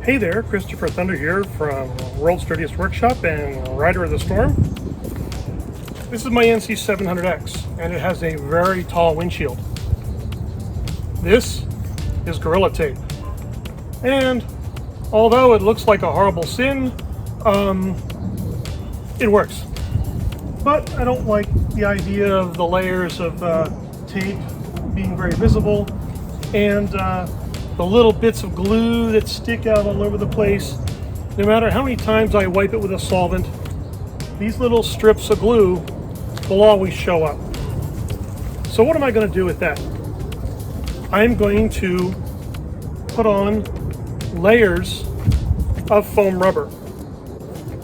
Hey there, Christopher Thunder here from World's Dirtiest Workshop and Rider of the Storm. This is my NC700X and it has a very tall windshield. This is Gorilla Tape. And although it looks like a horrible sin, it works. But I don't like the idea of the layers of tape being very visible and the little bits of glue that stick out all over the place. No matter how many times I wipe it with a solvent, these little strips of glue will always show up. So what am I going to do with that? I'm going to put on layers of foam rubber.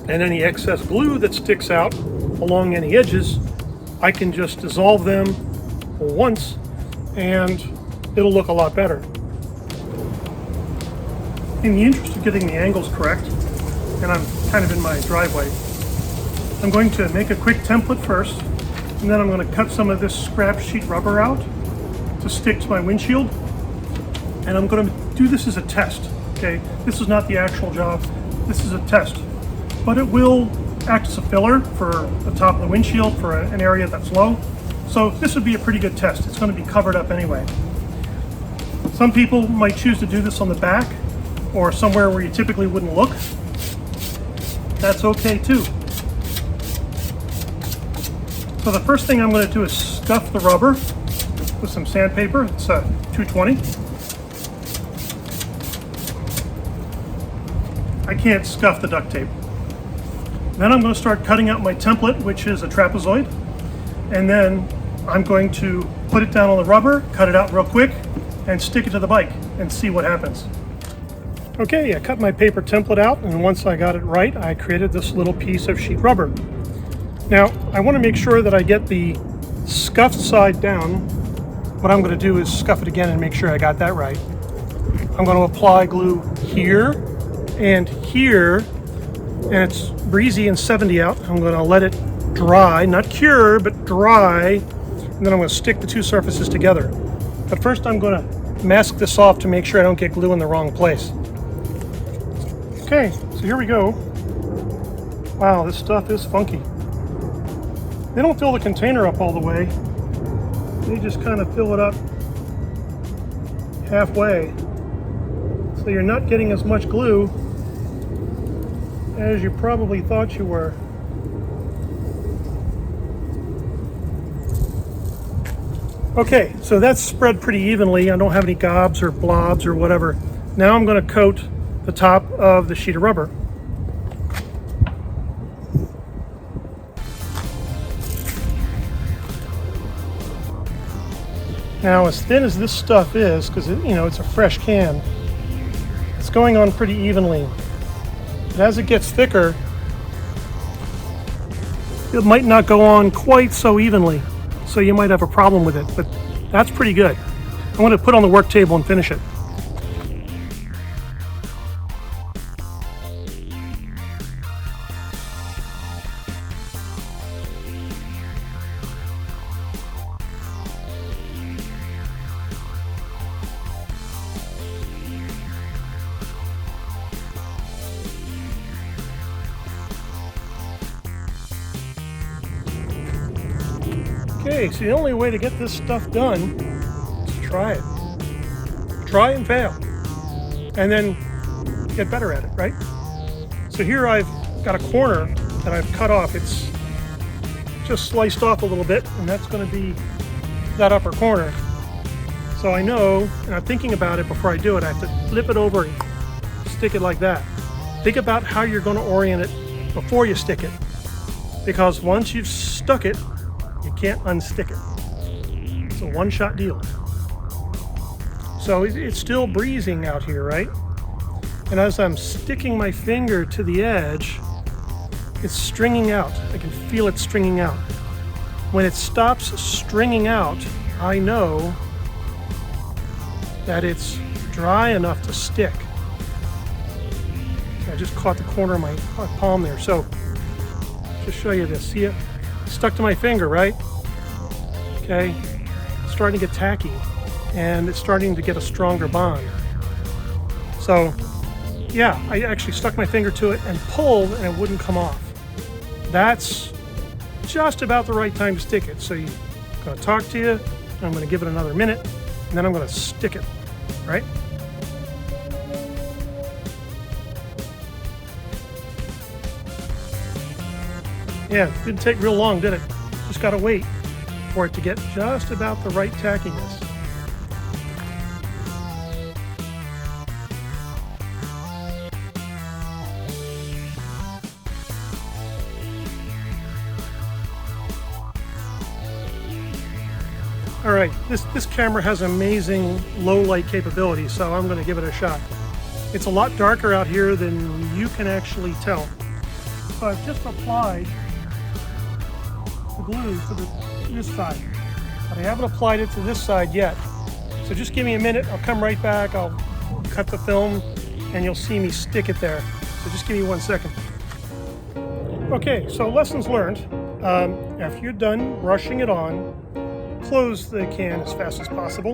And any excess glue that sticks out along any edges, I can just dissolve them once and it'll look a lot better. In the interest of getting the angles correct, and I'm kind of in my driveway, I'm going to make a quick template first, and then I'm going to cut some of this scrap sheet rubber out to stick to my windshield. And I'm going to do this as a test, okay? This is not the actual job, this is a test. But it will act as a filler for the top of the windshield for an area that's low. So this would be a pretty good test. It's going to be covered up anyway. Some people might choose to do this on the back, or somewhere where you typically wouldn't look. That's okay too. So the first thing I'm going to do is scuff the rubber with some sandpaper. It's 220. I can't scuff the duct tape. Then I'm going to start cutting out my template, which is a trapezoid. And then I'm going to put it down on the rubber, cut it out real quick, and stick it to the bike and see what happens. Okay, I cut my paper template out, and once I got it right, I created this little piece of sheet rubber. Now, I want to make sure that I get the scuffed side down. What I'm going to do is scuff it again and make sure I got that right. I'm going to apply glue here and here, and it's breezy and 70 out. I'm going to let it dry, not cure, but dry, and then I'm going to stick the two surfaces together. But first I'm going to mask this off to make sure I don't get glue in the wrong place. Okay, so here we go. Wow, this stuff is funky. They don't fill the container up all the way. They just kind of fill it up halfway. So you're not getting as much glue as you probably thought you were. Okay, so that's spread pretty evenly. I don't have any gobs or blobs or whatever. Now I'm going to coat the top of the sheet of rubber. Now, as thin as this stuff is, because it's a fresh can, it's going on pretty evenly. But as it gets thicker, it might not go on quite so evenly, so you might have a problem with it, but that's pretty good. I'm going to put it on the work table and finish it. Okay, so the only way to get this stuff done is to try it. Try and fail. And then get better at it, right? So here I've got a corner that I've cut off. It's just sliced off a little bit, and that's going to be that upper corner. So I know, and I'm thinking about it before I do it, I have to flip it over and stick it like that. Think about how you're going to orient it before you stick it. Because once you've stuck it, you can't unstick it. It's a one-shot deal. So it's still breezing out here, right? And as I'm sticking my finger to the edge, it's stringing out. I can feel it stringing out. When it stops stringing out, I know that it's dry enough to stick. I just caught the corner of my palm there. So just show you this. See it? Stuck to my finger, right? Okay, it's starting to get tacky and it's starting to get a stronger bond. So Yeah, I actually stuck my finger to it and pulled and it wouldn't come off. That's just about the right time to stick it. So I'm going to talk to you, and I'm going to give it another minute, and then I'm going to stick it, right? Yeah, it didn't take real long, did it? Just got to wait for it to get just about the right tackiness. All right, this camera has amazing low light capability, so I'm going to give it a shot. It's a lot darker out here than you can actually tell. So I've just applied the glue to this side, but I haven't applied it to this side yet. So just give me a minute, I'll come right back, I'll cut the film, and you'll see me stick it there. So just give me 1 second. Okay, so lessons learned. After you're done brushing it on, close the can as fast as possible.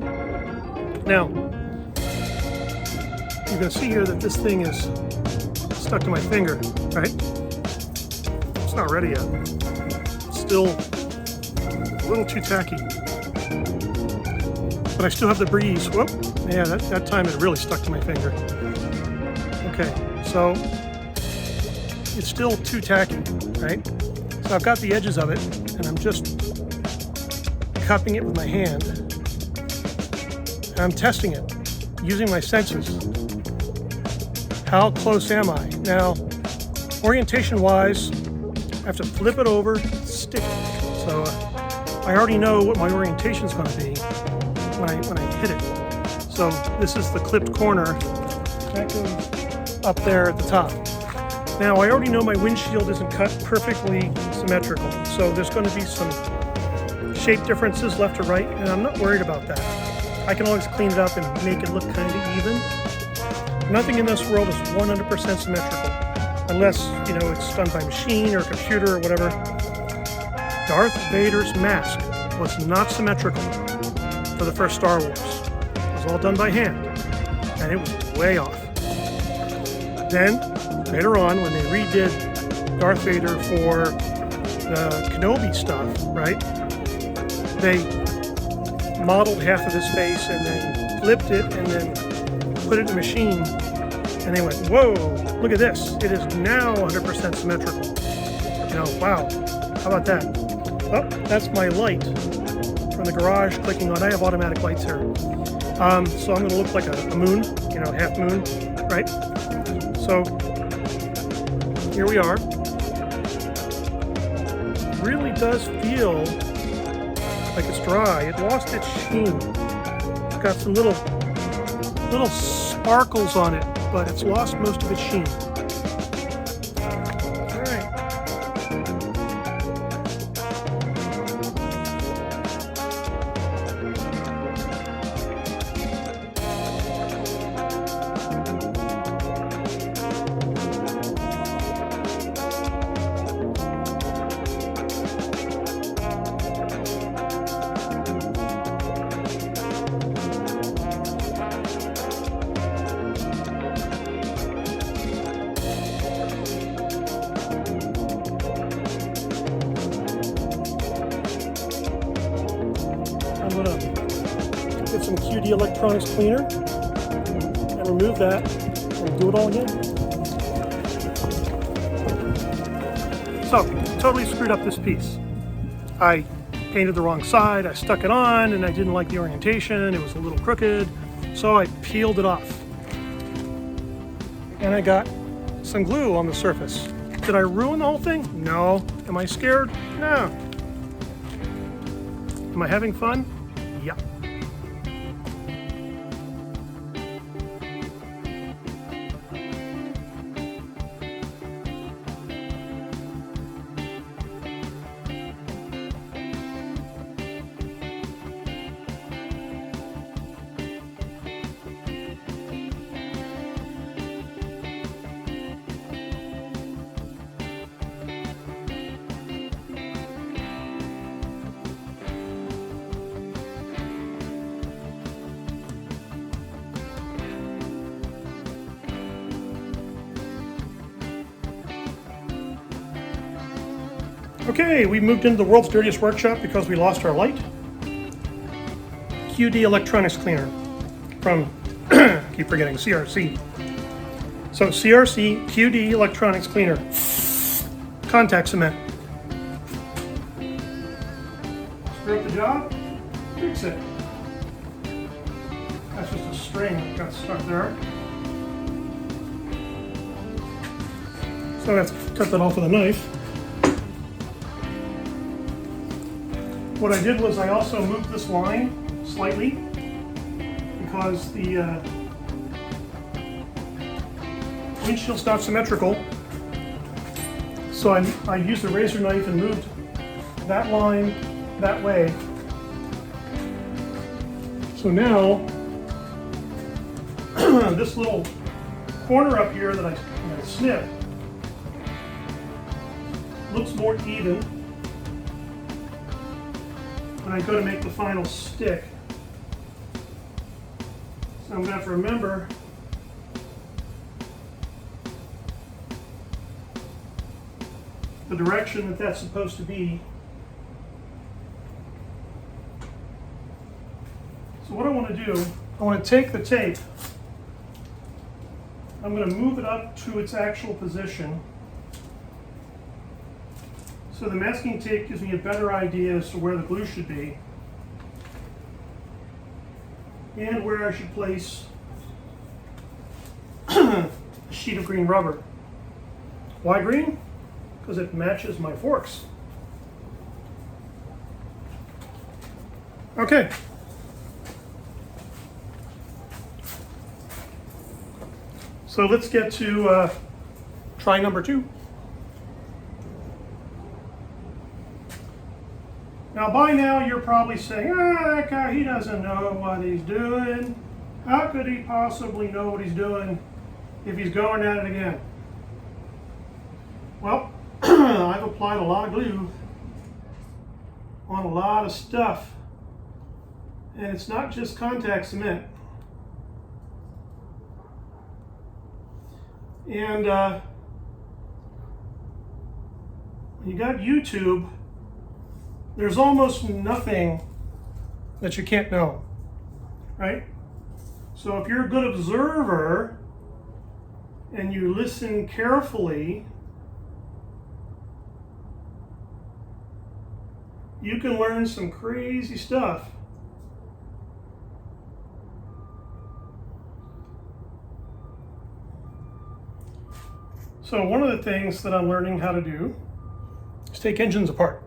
Now, you can see here that this thing is stuck to my finger, right? It's not ready yet. It's still a little too tacky. But I still have the breeze. Whoop! Yeah, that time it really stuck to my finger. Okay, so it's still too tacky, right? So I've got the edges of it, and I'm just cupping it with my hand. And I'm testing it using my senses. How close am I? Now, orientation wise, I have to flip it over, stick it. So I already know what my orientation is going to be when I hit it. So this is the clipped corner that goes up there at the top. Now I already know my windshield isn't cut perfectly symmetrical, so there's going to be some shape differences left to right, and I'm not worried about that. I can always clean it up and make it look kind of even. Nothing in this world is 100% symmetrical, unless, you know, it's done by machine or computer or whatever. Darth Vader's mask was not symmetrical for the first Star Wars. It was all done by hand, and it was way off. Then, later on, when they redid Darth Vader for the Kenobi stuff, right? They modeled half of his face and then flipped it and then put it in a machine, and they went, whoa, look at this. It is now 100% symmetrical. You know, wow, how about that? Oh, that's my light from the garage clicking on. I have automatic lights here. So I'm gonna look like a moon, you know, half moon, right? So here we are. It really does feel like it's dry. It lost its sheen. It's got some little sparkles on it, but it's lost most of its sheen. All right. I'm going to get some QD electronics cleaner and remove that and do it all again. So, totally screwed up this piece. I painted the wrong side, I stuck it on, and I didn't like the orientation, it was a little crooked, so I peeled it off. And I got some glue on the surface. Did I ruin the whole thing? No. Am I scared? No. Am I having fun? Yeah. Okay, we moved into the world's dirtiest workshop because we lost our light. QD electronics cleaner from, keep forgetting, CRC. So CRC QD electronics cleaner, contact cement. Screw up the job, fix it. That's just a string that got stuck there. So I have to cut that off with a knife. What I did was I also moved this line slightly because the windshield's not symmetrical. So I used a razor knife and moved that line that way. So now, this little corner up here that I snipped looks more even when I go to make the final stick. So I'm going to have to remember the direction that that's supposed to be. So what I want to do, I want to take the tape, I'm going to move it up to its actual position. So the masking tape gives me a better idea as to where the glue should be and where I should place a sheet of green rubber. Why green? Because it matches my forks. Okay. So let's get to try number 2. Now by now you're probably saying, that guy, he doesn't know what he's doing. How could he possibly know what he's doing if he's going at it again? Well, I've applied a lot of glue on a lot of stuff. And it's not just contact cement. And when you got YouTube, there's almost nothing that you can't know, right? So if you're a good observer and you listen carefully, you can learn some crazy stuff. So one of the things that I'm learning how to do is take engines apart.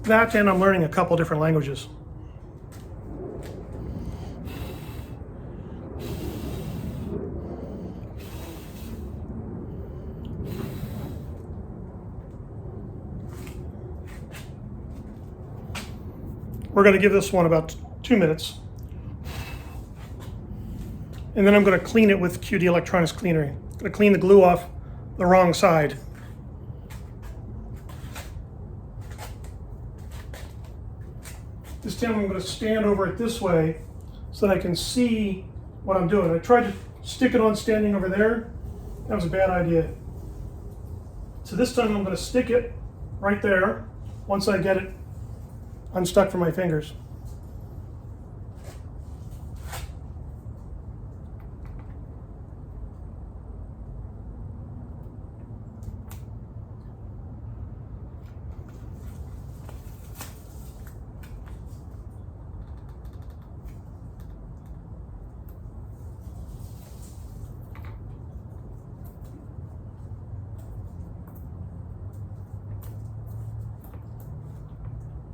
That, and I'm learning a couple different languages. We're going to give this one about 2 minutes. And then I'm going to clean it with QD Electronics Cleaner. I'm going to clean the glue off the wrong side. This time I'm going to stand over it this way so that I can see what I'm doing. I tried to stick it on standing over there. That was a bad idea. So this time I'm going to stick it right there once I get it unstuck from my fingers.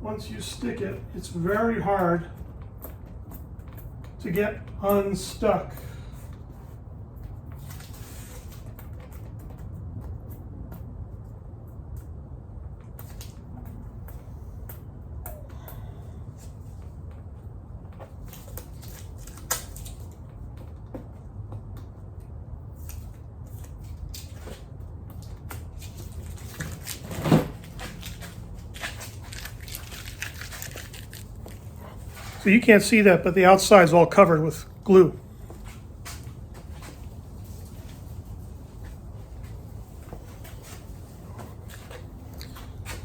Once you stick it, it's very hard to get unstuck. So you can't see that, but the outside is all covered with glue.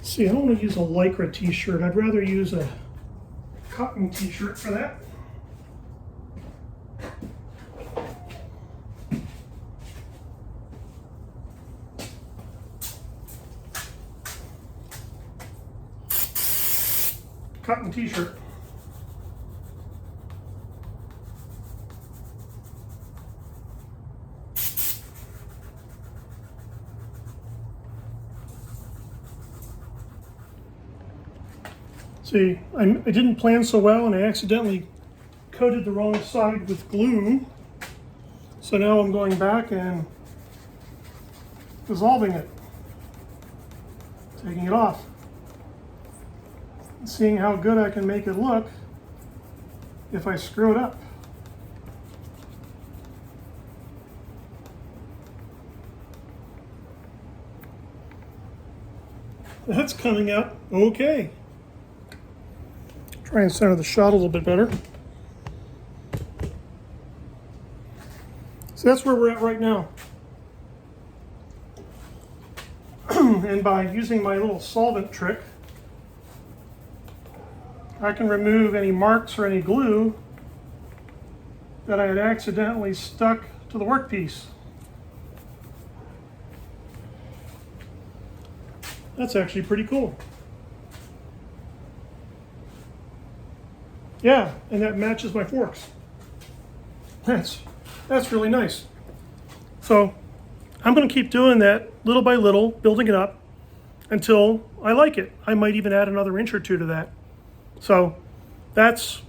See, I don't want to use a Lycra t-shirt. I'd rather use a cotton t-shirt for that. Cotton t-shirt. See, I didn't plan so well and I accidentally coated the wrong side with glue. So now I'm going back and dissolving it, taking it off, and seeing how good I can make it look if I screw it up. That's coming out okay. Try and center the shot a little bit better. So that's where we're at right now. And by using my little solvent trick, I can remove any marks or any glue that I had accidentally stuck to the workpiece. That's actually pretty cool. Yeah, and that matches my forks. That's really nice. So I'm going to keep doing that little by little, building it up until I like it. I might even add another inch or two to that. So that's,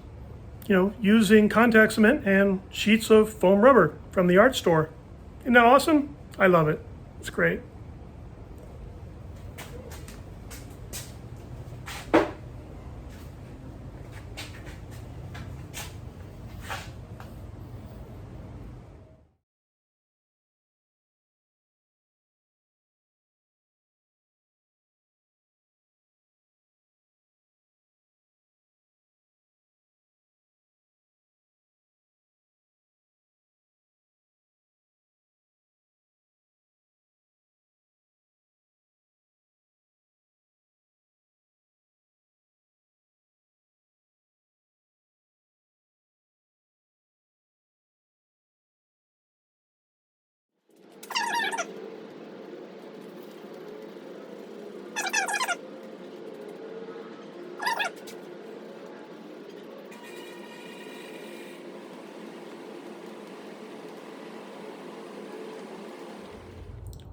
using contact cement and sheets of foam rubber from the art store. Isn't that awesome? I love it. It's great.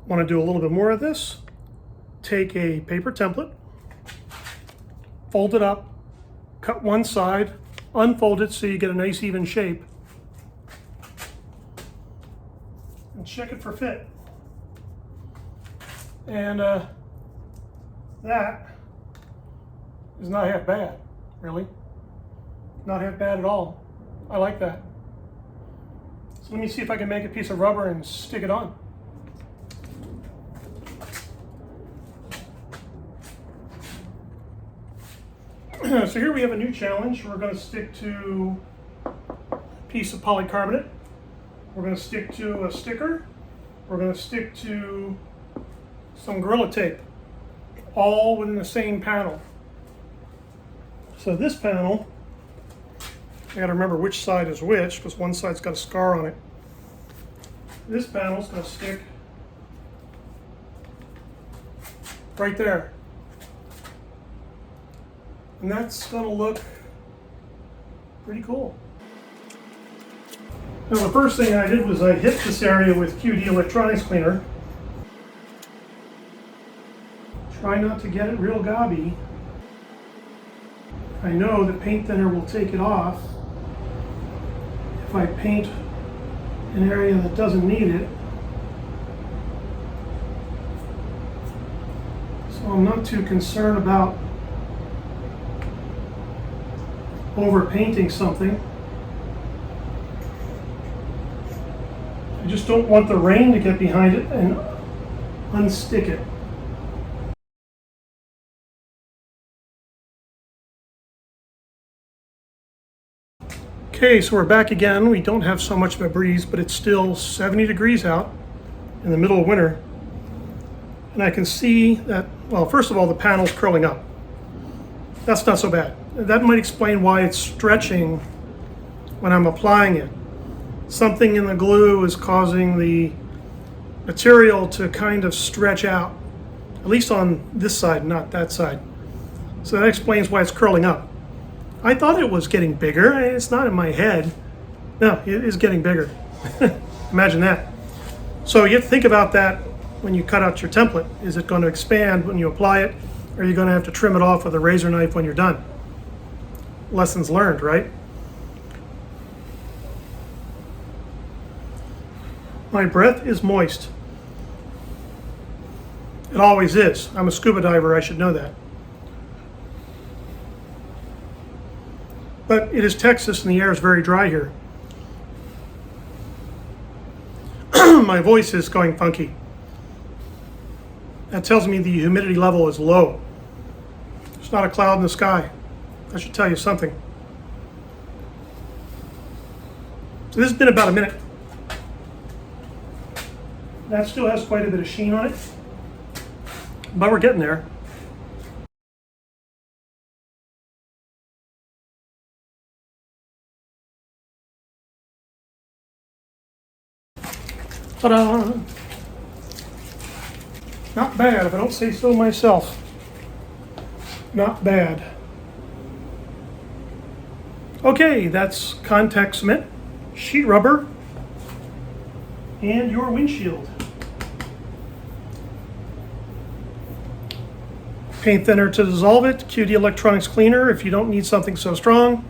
Want to do a little bit more of this? Take a paper template, fold it up, cut one side, unfold it so you get a nice even shape, and check it for fit. And that is not half bad, really. Not half bad at all. I like that. So let me see if I can make a piece of rubber and stick it on. So here we have a new challenge. We're going to stick to a piece of polycarbonate. We're going to stick to a sticker. We're going to stick to some Gorilla Tape, all within the same panel. So this panel, I got to remember which side is which because one side's got a scar on it. This panel's going to stick right there. And that's going to look pretty cool. Now the first thing I did was I hit this area with QD electronics cleaner. Try not to get it real gobby. I know the paint thinner will take it off if I paint an area that doesn't need it. So I'm not too concerned about over painting something. I just don't want the rain to get behind it and unstick it. Okay, so we're back again. We don't have so much of a breeze, but it's still 70 degrees out in the middle of winter. And I can see that, well, first of all, the panel's curling up. That's not so bad. That might explain why it's stretching when I'm applying it. Something in the glue is causing the material to kind of stretch out, at least on this side, not that side. So that explains why it's curling up. I thought it was getting bigger. It's not in my head. No, it is getting bigger. Imagine that. So you have to think about that when you cut out your template. Is it going to expand when you apply it, or are you going to have to trim it off with a razor knife when you're done? Lessons learned, right? My breath is moist. It always is. I'm a scuba diver, I should know that. But it is Texas and the air is very dry here. My voice is going funky. That tells me the humidity level is low. There's not a cloud in the sky. That should tell you something. So this has been about a minute. That still has quite a bit of sheen on it, but we're getting there. Ta-da! Not bad, if I don't say so myself. Not bad. Okay, that's contact cement, sheet rubber, and your windshield. Paint thinner to dissolve it, QD electronics cleaner. If you don't need something so strong,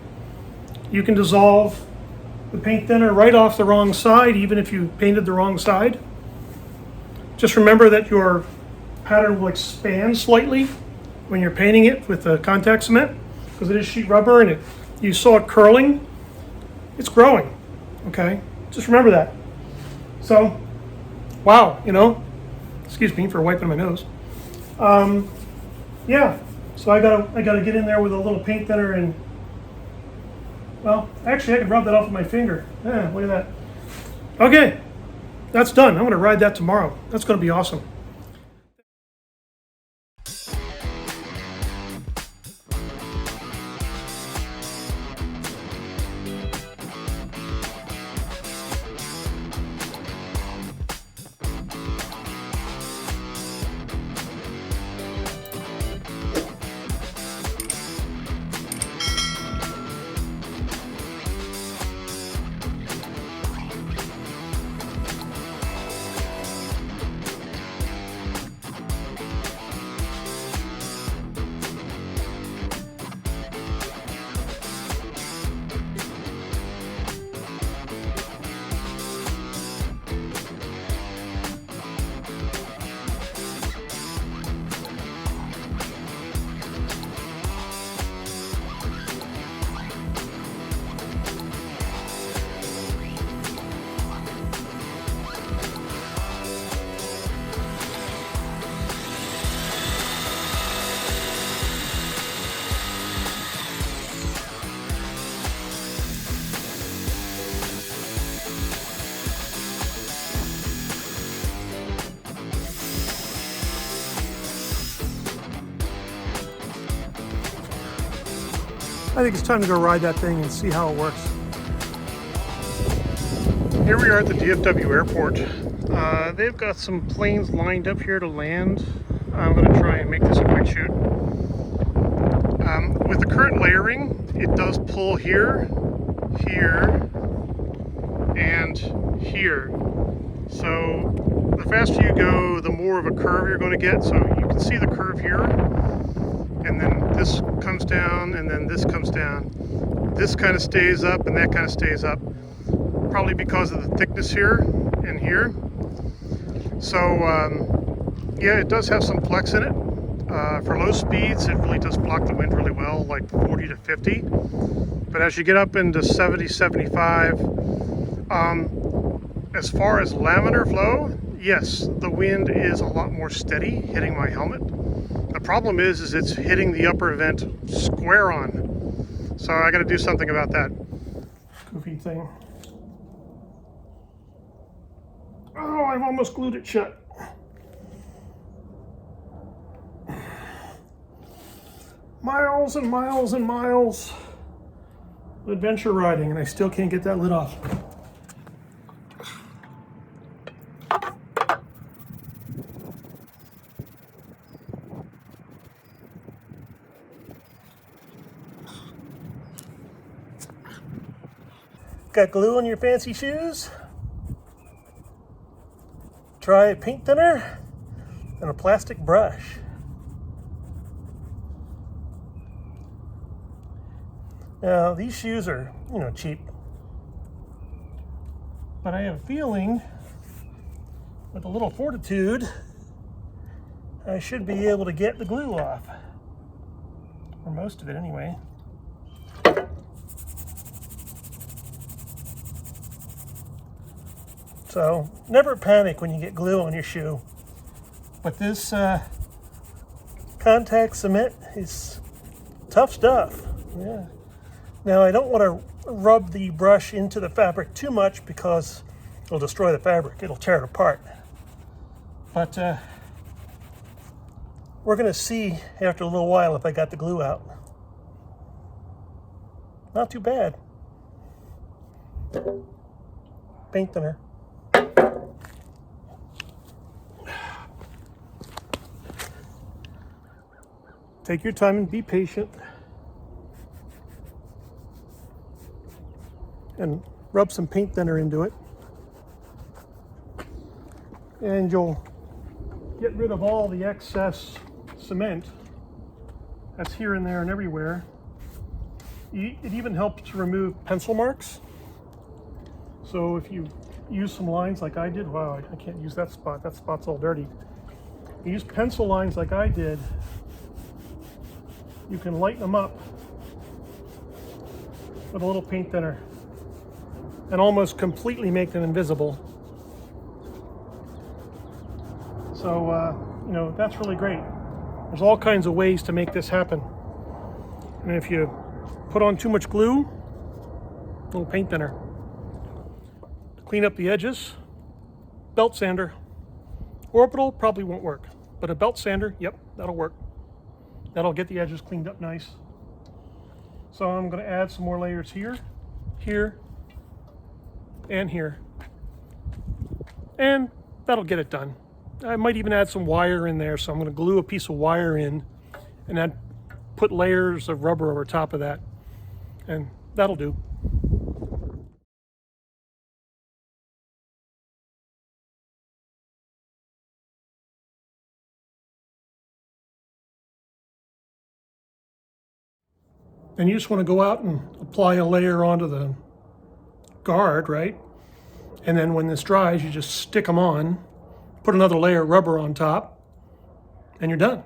you can dissolve the paint thinner right off the wrong side, even if you painted the wrong side. Just remember that your pattern will expand slightly when you're painting it with the contact cement, because it is sheet rubber and you saw it curling. It's growing, okay? Just remember that. So, wow, excuse me for wiping my nose. Yeah, so I gotta get in there with a little paint thinner and, well, actually I could rub that off with my finger. Yeah, look at that. Okay, that's done. I'm gonna ride that tomorrow. That's gonna be awesome. I think it's time to go ride that thing and see how it works. Here we are at the DFW airport. They've got some planes lined up here to land. I'm going to try and make this a quick shoot. With the current layering, it does pull here, here, and here. So the faster you go, the more of a curve you're going to get. So you can see the curve here. And then this comes down, and then this comes down. This kind of stays up, and that kind of stays up. Probably because of the thickness here and here. So, yeah, it does have some flex in it. For low speeds, it really does block the wind really well, like 40 to 50. But as you get up into 70, 75, as far as laminar flow, yes, the wind is a lot more steady hitting my helmet. The problem is it's hitting the upper vent square on. So I got to do something about that. goofy thing. Oh, I've almost glued it shut. Miles and miles and miles of adventure riding, and I still can't get that lid off. Got glue on your fancy shoes? Try a paint thinner and a plastic brush. Now, these shoes are, cheap. But I have a feeling, with a little fortitude, I should be able to get the glue off. Or most of it, anyway. So, never panic when you get glue on your shoe. But this contact cement is tough stuff. Yeah. Now, I don't want to rub the brush into the fabric too much because it'll destroy the fabric. It'll tear it apart. But we're going to see after a little while if I got the glue out. Not too bad. Paint thinner. Take your time and be patient. And rub some paint thinner into it. And you'll get rid of all the excess cement that's here and there and everywhere. It even helps to remove pencil marks. So if you use some lines like I did, wow, I can't use that spot. That spot's all dirty. You use pencil lines like I did, you can lighten them up with a little paint thinner and almost completely make them invisible. So, that's really great. There's all kinds of ways to make this happen. And if you put on too much glue, a little paint thinner. To clean up the edges, belt sander. Orbital probably won't work, but a belt sander, yep, that'll work. That'll get the edges cleaned up nice. So I'm going to add some more layers here, here, and here. And that'll get it done. I might even add some wire in there, so I'm going to glue a piece of wire in and then put layers of rubber over top of that, and that'll do. And you just want to go out and apply a layer onto the guard, right? And then when this dries, you just stick them on, put another layer of rubber on top, and you're done.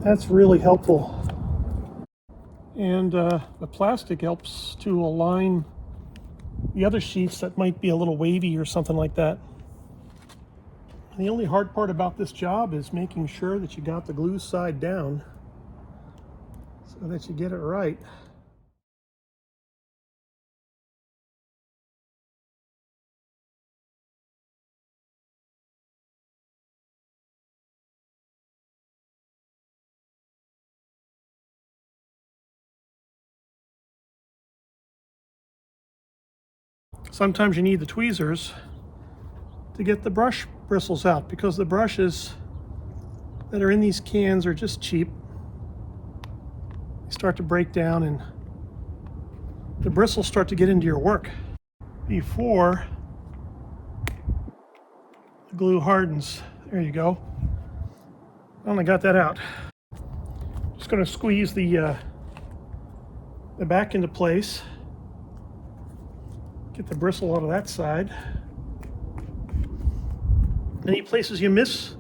That's really helpful. And the plastic helps to align the other sheets that might be a little wavy or something like that. And the only hard part about this job is making sure that you got the glue side down so that you get it right. Sometimes you need the tweezers to get the brush bristles out because the brushes that are in these cans are just cheap. They start to break down and the bristles start to get into your work before the glue hardens. There you go. I only got that out. Just going to squeeze the back into place. Get the bristle out of that side. Any places you miss,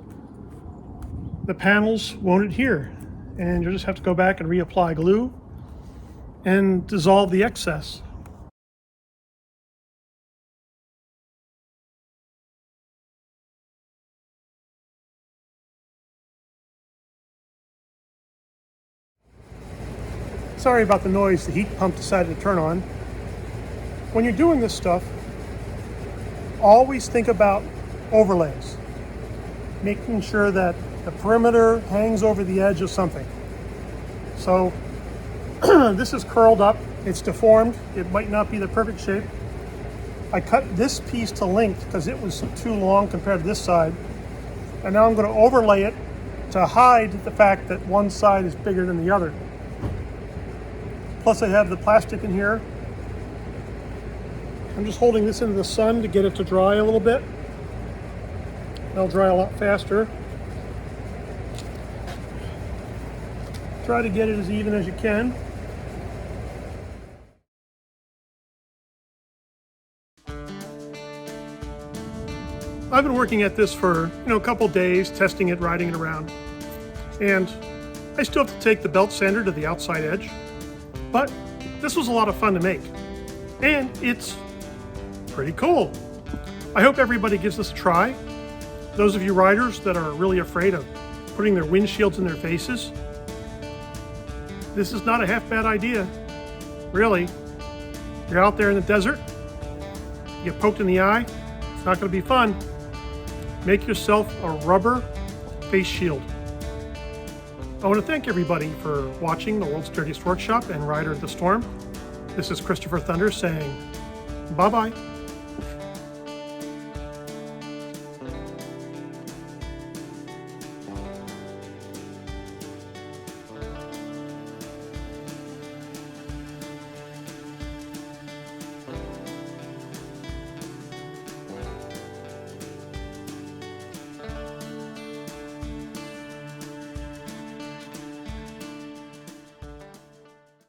the panels won't adhere, and you'll just have to go back and reapply glue and dissolve the excess. Sorry about the noise the heat pump decided to turn on. When you're doing this stuff, always think about overlays. Making sure that the perimeter hangs over the edge of something. So this is curled up, it's deformed, it might not be the perfect shape. I cut this piece to length because it was too long compared to this side. And now I'm going to overlay it to hide the fact that one side is bigger than the other. Plus I have the plastic in here. I'm just holding this into the sun to get it to dry a little bit. It'll dry a lot faster. Try to get it as even as you can. I've been working at this for a couple days, testing it, riding it around. And I still have to take the belt sander to the outside edge. But this was a lot of fun to make. And it's pretty cool. I hope everybody gives this a try. Those of you riders that are really afraid of putting their windshields in their faces, this is not a half bad idea. Really. You're out there in the desert, you get poked in the eye, it's not going to be fun. Make yourself a rubber face shield. I want to thank everybody for watching the World's Dirtiest Workshop and Rider at the Storm. This is Christopher Thunder saying bye-bye.